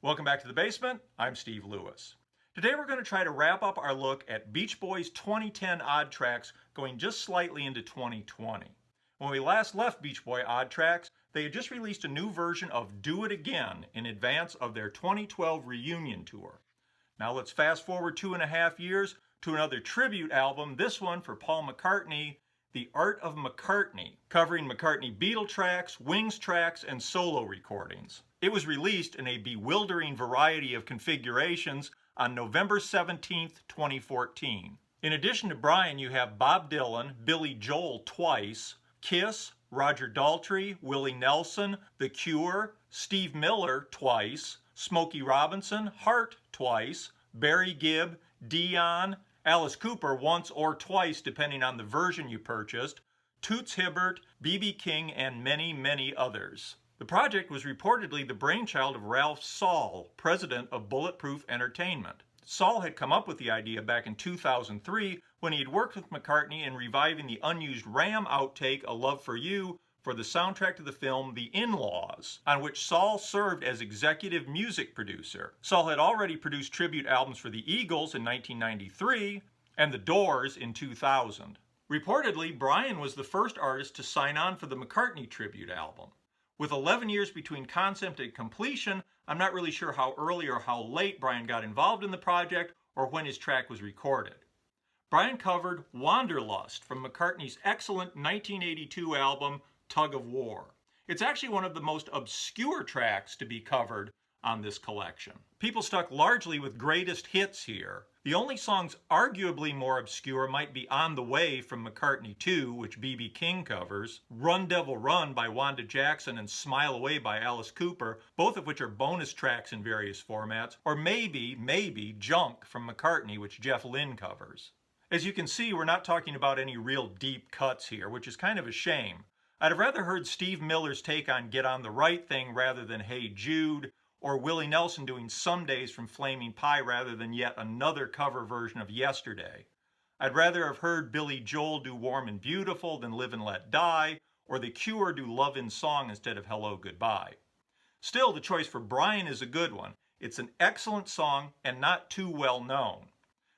Welcome back to the basement. I'm Steve Lewis. Today we're going to try to wrap up our look at Beach Boys' 2010 odd tracks going just slightly into 2020. When we last left Beach Boy odd tracks, they had just released a new version of Do It Again in advance of their 2012 reunion tour. Now let's fast forward 2.5 years to another tribute album, this one for Paul McCartney, The Art of McCartney, covering McCartney Beatle tracks, Wings tracks, and solo recordings. It was released in a bewildering variety of configurations on November 17, 2014. In addition to Brian, you have Bob Dylan, Billy Joel twice, Kiss, Roger Daltrey, Willie Nelson, The Cure, Steve Miller twice, Smokey Robinson, Hart twice, Barry Gibb, Dion, Alice Cooper once or twice depending on the version you purchased, Toots Hibbert, B.B. King, and many, many others. The project was reportedly the brainchild of Ralph Saul, president of Bulletproof Entertainment. Saul had come up with the idea back in 2003 when he had worked with McCartney in reviving the unused Ram outtake A Love for You for the soundtrack to the film The In-Laws, on which Saul served as executive music producer. Saul had already produced tribute albums for the Eagles in 1993 and The Doors in 2000. Reportedly, Brian was the first artist to sign on for the McCartney tribute album. With 11 years between concept and completion, I'm not really sure how early or how late Brian got involved in the project or when his track was recorded. Brian covered Wanderlust from McCartney's excellent 1982 album Tug of War. It's actually one of the most obscure tracks to be covered on this collection. People stuck largely with greatest hits here. The only songs arguably more obscure might be On the Way from McCartney 2, which B.B. King covers, Run Devil Run by Wanda Jackson, and Smile Away by Alice Cooper, both of which are bonus tracks in various formats, or maybe Junk from McCartney, which Jeff Lynne covers. As you can see, we're not talking about any real deep cuts here, which is kind of a shame. I'd have rather heard Steve Miller's take on Get on the Right Thing rather than Hey Jude, or Willie Nelson doing Some Days from Flaming Pie rather than yet another cover version of Yesterday. I'd rather have heard Billy Joel do Warm and Beautiful than Live and Let Die, or The Cure do Love in Song instead of Hello Goodbye. Still, the choice for Brian is a good one. It's an excellent song and not too well known.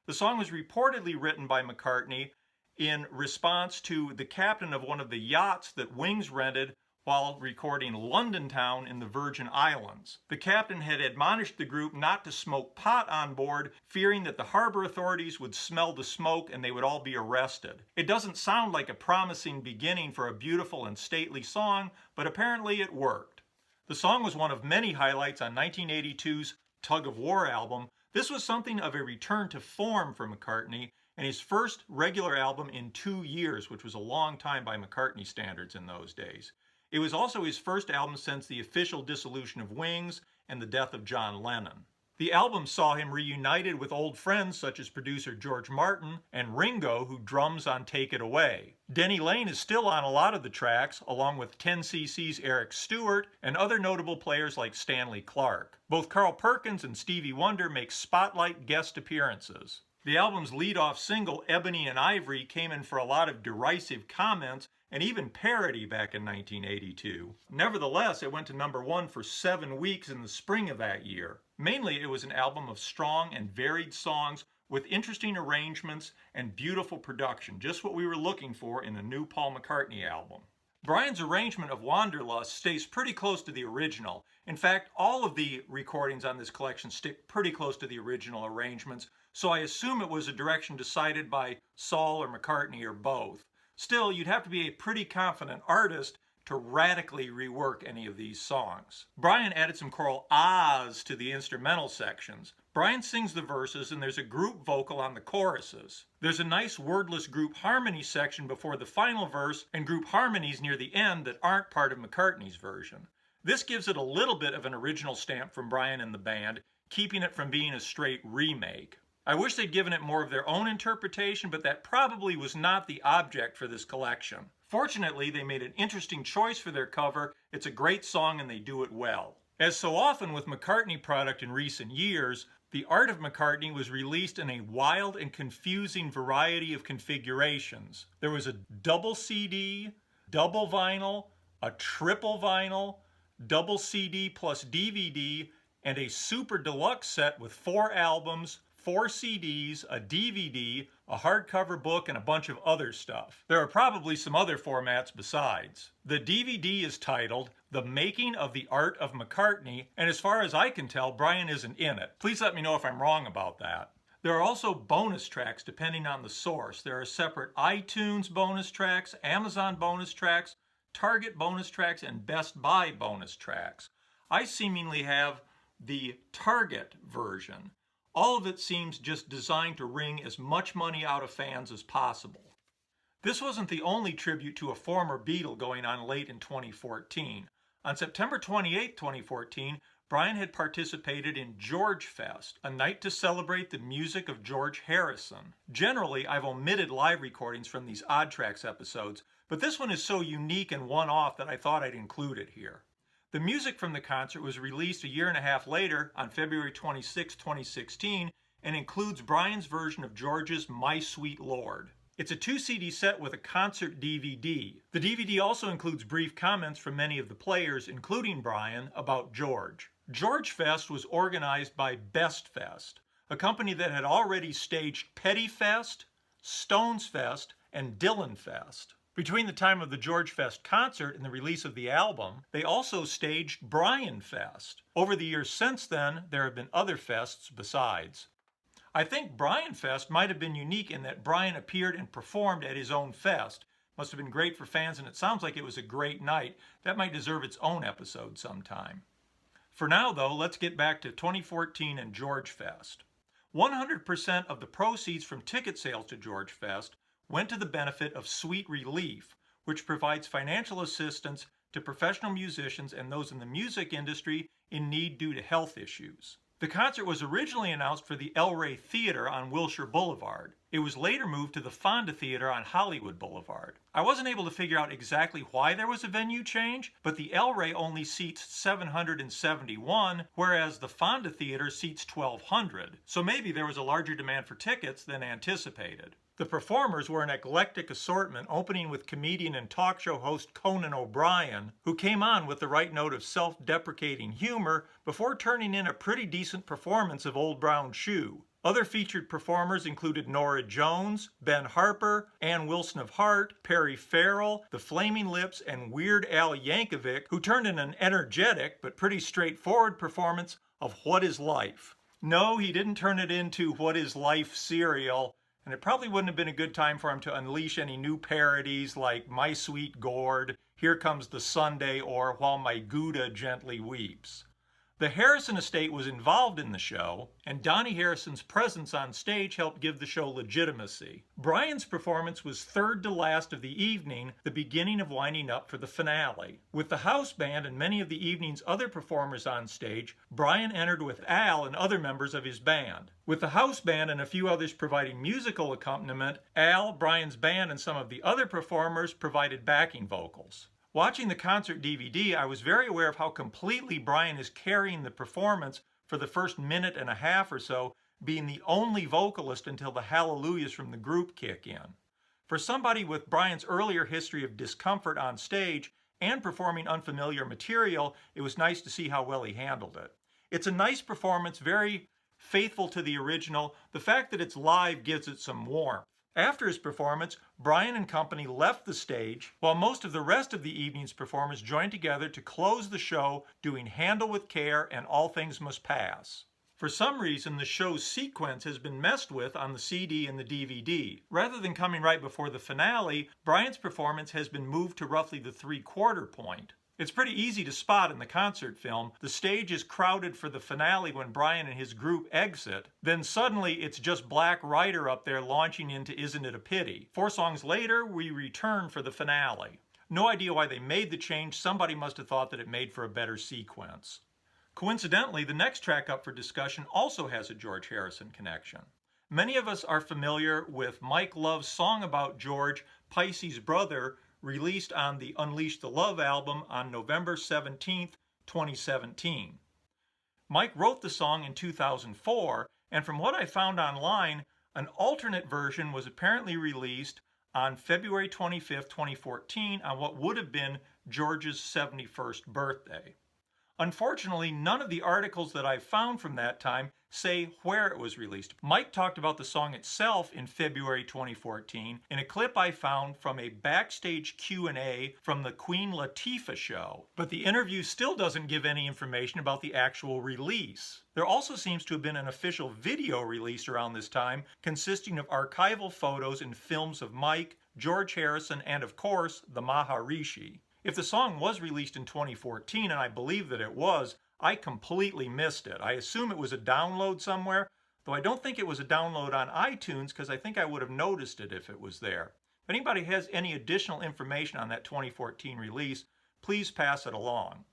The song was reportedly written by McCartney in response to the captain of one of the yachts that Wings rented while recording London Town in the Virgin Islands. The captain had admonished the group not to smoke pot on board, fearing that the harbor authorities would smell the smoke and they would all be arrested. It doesn't sound like a promising beginning for a beautiful and stately song, but apparently it worked. The song was one of many highlights on 1982's Tug of War album. This was something of a return to form for McCartney, and his first regular album in 2 years, which was a long time by McCartney standards in those days. It was also his first album since the official dissolution of Wings and the death of John Lennon. The album saw him reunited with old friends such as producer George Martin and Ringo, who drums on Take It Away. Denny Laine is still on a lot of the tracks, along with 10cc's Eric Stewart and other notable players like Stanley Clarke. Both Carl Perkins and Stevie Wonder make spotlight guest appearances. The album's lead-off single, Ebony and Ivory, came in for a lot of derisive comments and even parody back in 1982. Nevertheless, it went to #1 for 7 weeks in the spring of that year. Mainly, it was an album of strong and varied songs with interesting arrangements and beautiful production, just what we were looking for in a new Paul McCartney album. Brian's arrangement of Wanderlust stays pretty close to the original. In fact, all of the recordings on this collection stick pretty close to the original arrangements, so I assume it was a direction decided by Saul or McCartney or both. Still, you'd have to be a pretty confident artist to radically rework any of these songs. Brian added some choral ahs to the instrumental sections. Brian sings the verses and there's a group vocal on the choruses. There's a nice wordless group harmony section before the final verse and group harmonies near the end that aren't part of McCartney's version. This gives it a little bit of an original stamp from Brian and the band, keeping it from being a straight remake. I wish they'd given it more of their own interpretation, but that probably was not the object for this collection. Fortunately, they made an interesting choice for their cover. It's a great song and they do it well. As so often with McCartney product in recent years, The Art of McCartney was released in a wild and confusing variety of configurations. There was a double CD, double vinyl, a triple vinyl, double CD plus DVD, and a super deluxe set with 4 albums, 4 CDs, a DVD, a hardcover book, and a bunch of other stuff. There are probably some other formats besides. The DVD is titled The Making of the Art of McCartney, and as far as I can tell, Brian isn't in it. Please let me know if I'm wrong about that. There are also bonus tracks depending on the source. There are separate iTunes bonus tracks, Amazon bonus tracks, Target bonus tracks, and Best Buy bonus tracks. I seemingly have the Target version. All of it seems just designed to wring as much money out of fans as possible. This wasn't the only tribute to a former Beatle going on late in 2014. On September 28, 2014, Brian had participated in George Fest, a night to celebrate the music of George Harrison. Generally, I've omitted live recordings from these Odd Tracks episodes, but this one is so unique and one-off that I thought I'd include it here. The music from the concert was released a year and a half later on February 26, 2016, and includes Brian's version of George's My Sweet Lord. It's a 2-CD set with a concert DVD. The DVD also includes brief comments from many of the players, including Brian, about George. George Fest was organized by Best Fest, a company that had already staged Petty Fest, Stones Fest, and Dylan Fest. Between the time of the George Fest concert and the release of the album, they also staged Brian Fest. Over the years since then, there have been other fests besides. I think Brian Fest might have been unique in that Brian appeared and performed at his own fest. Must have been great for fans, and it sounds like it was a great night. That might deserve its own episode sometime. For now, though, let's get back to 2014 and George Fest. 100% of the proceeds from ticket sales to George Fest went to the benefit of Sweet Relief, which provides financial assistance to professional musicians and those in the music industry in need due to health issues. The concert was originally announced for the El Rey Theater on Wilshire Boulevard. It was later moved to the Fonda Theater on Hollywood Boulevard. I wasn't able to figure out exactly why there was a venue change, but the El Rey only seats 771, whereas the Fonda Theater seats 1,200, so maybe there was a larger demand for tickets than anticipated. The performers were an eclectic assortment, opening with comedian and talk show host Conan O'Brien, who came on with the right note of self-deprecating humor before turning in a pretty decent performance of Old Brown Shoe. Other featured performers included Norah Jones, Ben Harper, Ann Wilson of Heart, Perry Farrell, The Flaming Lips, and Weird Al Yankovic, who turned in an energetic but pretty straightforward performance of What Is Life. No, he didn't turn it into What Is Life cereal, and it probably wouldn't have been a good time for him to unleash any new parodies like My Sweet Gourd, Here Comes the Sunday, or While My Gouda Gently Weeps. The Harrison estate was involved in the show, and Donnie Harrison's presence on stage helped give the show legitimacy. Brian's performance was third to last of the evening, the beginning of winding up for the finale. With the house band and many of the evening's other performers on stage, Brian entered with Al and other members of his band. With the house band and a few others providing musical accompaniment, Al, Brian's band, and some of the other performers provided backing vocals. Watching the concert DVD, I was very aware of how completely Brian is carrying the performance for the first minute and a half or so, being the only vocalist until the hallelujahs from the group kick in. For somebody with Brian's earlier history of discomfort on stage and performing unfamiliar material, it was nice to see how well he handled it. It's a nice performance, very faithful to the original. The fact that it's live gives it some warmth. After his performance, Brian and company left the stage, while most of the rest of the evening's performers joined together to close the show, doing Handle with Care and All Things Must Pass. For some reason, the show's sequence has been messed with on the CD and the DVD. Rather than coming right before the finale, Brian's performance has been moved to roughly the three-quarter point. It's pretty easy to spot in the concert film. The stage is crowded for the finale when Brian and his group exit. Then suddenly it's just Black Rider up there launching into Isn't It a Pity. 4 songs later, we return for the finale. No idea why they made the change. Somebody must have thought that it made for a better sequence. Coincidentally, the next track up for discussion also has a George Harrison connection. Many of us are familiar with Mike Love's song about George, Pisces' brother, released on the Unleash the Love album on November 17, 2017. Mike wrote the song in 2004, and from what I found online, an alternate version was apparently released on February 25, 2014 on what would have been George's 71st birthday. Unfortunately, none of the articles that I've found from that time say where it was released. Mike talked about the song itself in February 2014 in a clip I found from a backstage Q&A from the Queen Latifah show. But the interview still doesn't give any information about the actual release. There also seems to have been an official video released around this time consisting of archival photos and films of Mike, George Harrison, and of course, the Maharishi. If the song was released in 2014, and I believe that it was, I completely missed it. I assume it was a download somewhere, though I don't think it was a download on iTunes because I think I would have noticed it if it was there. If anybody has any additional information on that 2014 release, please pass it along.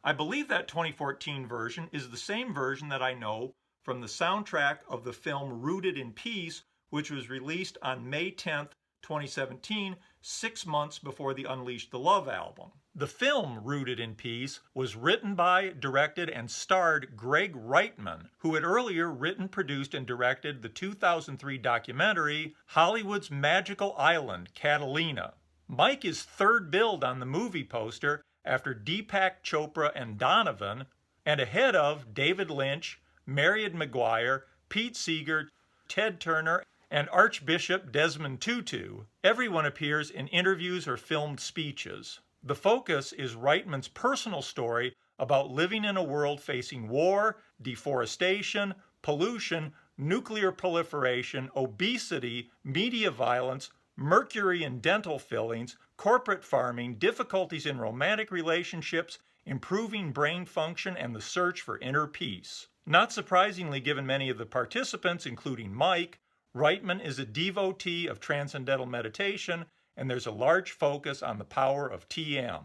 I believe that 2014 version is the same version that I know from the soundtrack of the film Rooted in Peace, which was released on May 10th, 2017, 6 months before the Unleash the Love album. The film Rooted in Peace was written by, directed, and starred Greg Reitman, who had earlier written, produced, and directed the 2003 documentary Hollywood's Magical Island, Catalina. Mike is third billed on the movie poster after Deepak Chopra and Donovan, and ahead of David Lynch, Marion McGuire, Pete Seeger, Ted Turner, and Archbishop Desmond Tutu. Everyone appears in interviews or filmed speeches. The focus is Reitman's personal story about living in a world facing war, deforestation, pollution, nuclear proliferation, obesity, media violence, mercury in dental fillings, corporate farming, difficulties in romantic relationships, improving brain function, and the search for inner peace. Not surprisingly, given many of the participants, including Mike, Reitman is a devotee of transcendental meditation, and there's a large focus on the power of TM.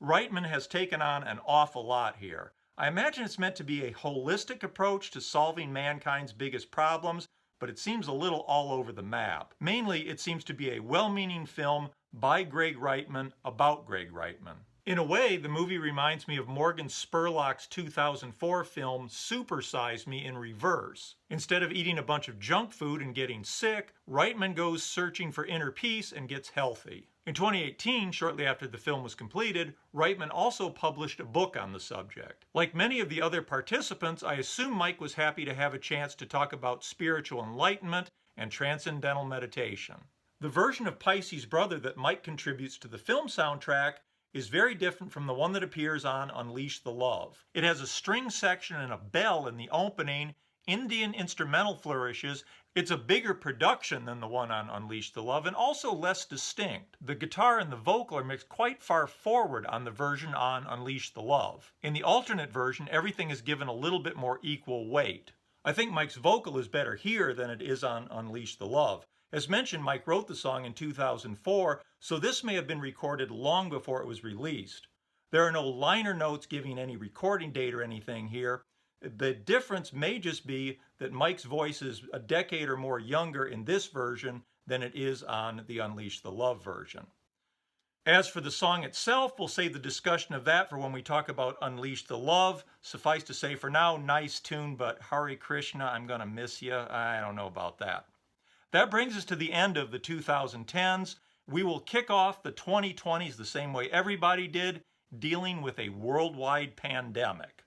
Reitman has taken on an awful lot here. I imagine it's meant to be a holistic approach to solving mankind's biggest problems, but it seems a little all over the map. Mainly, it seems to be a well-meaning film by Greg Reitman about Greg Reitman. In a way, the movie reminds me of Morgan Spurlock's 2004 film Super Size Me in reverse. Instead of eating a bunch of junk food and getting sick, Reitman goes searching for inner peace and gets healthy. In 2018, shortly after the film was completed, Reitman also published a book on the subject. Like many of the other participants, I assume Mike was happy to have a chance to talk about spiritual enlightenment and transcendental meditation. The version of Pisces Brother that Mike contributes to the film soundtrack is very different from the one that appears on Unleash the Love. It has a string section and a bell in the opening, Indian instrumental flourishes. It's a bigger production than the one on Unleash the Love and also less distinct. The guitar and the vocal are mixed quite far forward on the version on Unleash the Love. In the alternate version, everything is given a little bit more equal weight. I think Mike's vocal is better here than it is on Unleash the Love. As mentioned, Mike wrote the song in 2004, so this may have been recorded long before it was released. There are no liner notes giving any recording date or anything here. The difference may just be that Mike's voice is a decade or more younger in this version than it is on the Unleash the Love version. As for the song itself, we'll save the discussion of that for when we talk about Unleash the Love. Suffice to say, for now, nice tune, but Hare Krishna, I'm gonna miss you. I don't know about that. That brings us to the end of the 2010s. We will kick off the 2020s the same way everybody did, dealing with a worldwide pandemic.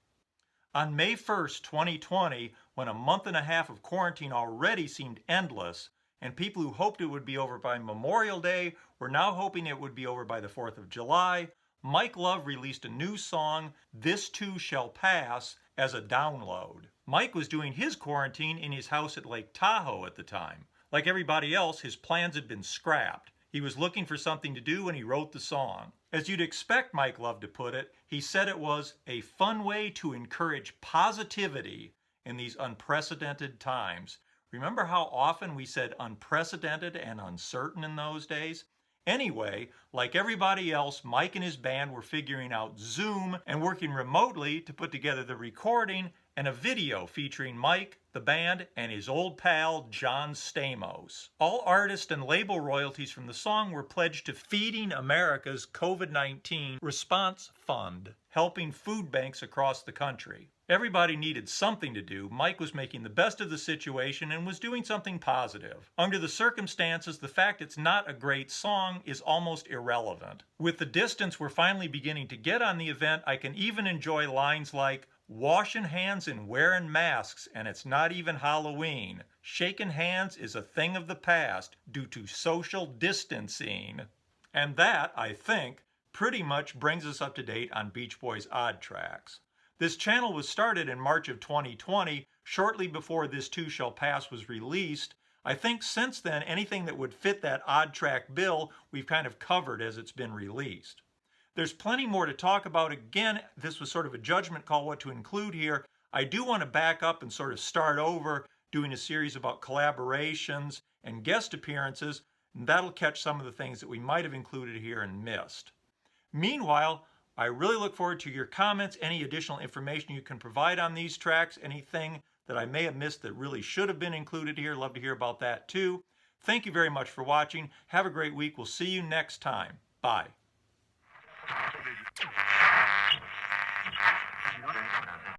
On May 1st, 2020, when a month and a half of quarantine already seemed endless, and people who hoped it would be over by Memorial Day were now hoping it would be over by the 4th of July, Mike Love released a new song, This Too Shall Pass, as a download. Mike was doing his quarantine in his house at Lake Tahoe at the time. Like everybody else, his plans had been scrapped. He was looking for something to do when he wrote the song. As you'd expect Mike Love to put it, he said it was a fun way to encourage positivity in these unprecedented times. Remember how often we said unprecedented and uncertain in those days? Anyway, like everybody else, Mike and his band were figuring out Zoom and working remotely to put together the recording and a video featuring Mike, the band, and his old pal, John Stamos. All artist and label royalties from the song were pledged to Feeding America's COVID-19 Response Fund, helping food banks across the country. Everybody needed something to do. Mike was making the best of the situation and was doing something positive. Under the circumstances, the fact it's not a great song is almost irrelevant. With the distance we're finally beginning to get on the event, I can even enjoy lines like, "Washing hands and wearing masks, and it's not even Halloween. Shaking hands is a thing of the past due to social distancing." And that, I think, pretty much brings us up to date on Beach Boys Odd Tracks. This channel was started in March of 2020, shortly before This Too Shall Pass was released. I think since then, anything that would fit that odd track bill, we've kind of covered as it's been released. There's plenty more to talk about. Again, this was sort of a judgment call what to include here. I do want to back up and sort of start over doing a series about collaborations and guest appearances, and that'll catch some of the things that we might have included here and missed. Meanwhile, I really look forward to your comments, any additional information you can provide on these tracks, anything that I may have missed that really should have been included here. Love to hear about that too. Thank you very much for watching. Have a great week. We'll see you next time. Bye.